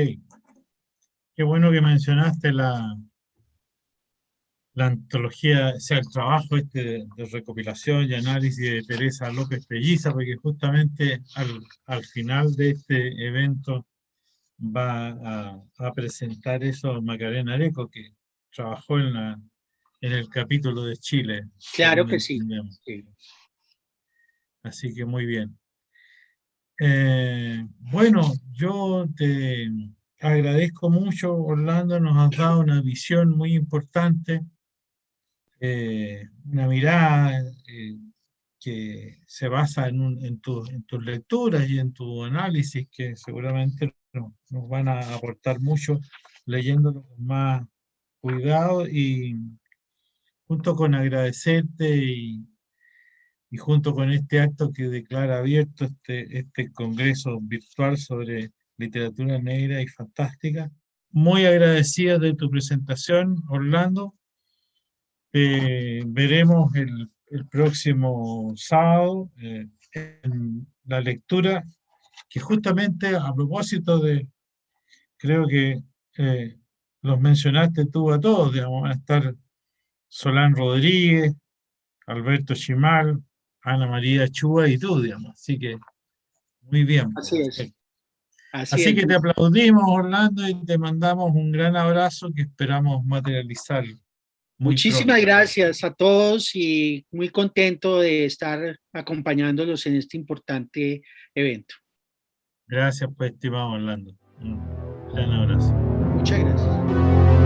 [SPEAKER 1] qué bueno que mencionaste la antología, o sea, el trabajo este de recopilación y análisis de Teresa López Pelliza, porque justamente al final de este evento va a presentar eso Macarena Areco, que trabajó en el capítulo de Chile,
[SPEAKER 2] Claro
[SPEAKER 1] según
[SPEAKER 2] que sí.
[SPEAKER 1] entendemos.
[SPEAKER 2] Sí.
[SPEAKER 1] Así que muy bien. Bueno, yo te agradezco mucho, Orlando, nos has dado una visión muy importante, una mirada que se basa en tus lecturas y en tu análisis, que seguramente nos van a aportar mucho leyéndolo con más cuidado y junto con agradecerte y junto con este acto que declara abierto este congreso virtual sobre literatura negra y fantástica. Muy agradecida de tu presentación, Orlando. Veremos el próximo sábado en la lectura, que justamente a propósito creo que los mencionaste tú a todos, digamos, van a estar Solán Rodríguez, Alberto Chimal, Ana María Chúa y tú, digamos. Así que muy bien,
[SPEAKER 2] Así es.
[SPEAKER 1] perfecto.
[SPEAKER 2] Así
[SPEAKER 1] Así
[SPEAKER 2] es.
[SPEAKER 1] que te aplaudimos, Orlando, y te mandamos un gran abrazo que esperamos materializar muy
[SPEAKER 2] Muchísimas
[SPEAKER 1] pronto.
[SPEAKER 2] gracias a todos y muy contento de estar acompañándolos en este importante evento.
[SPEAKER 1] Gracias, pues, estimado Orlando. Un gran abrazo.
[SPEAKER 2] Muchas gracias.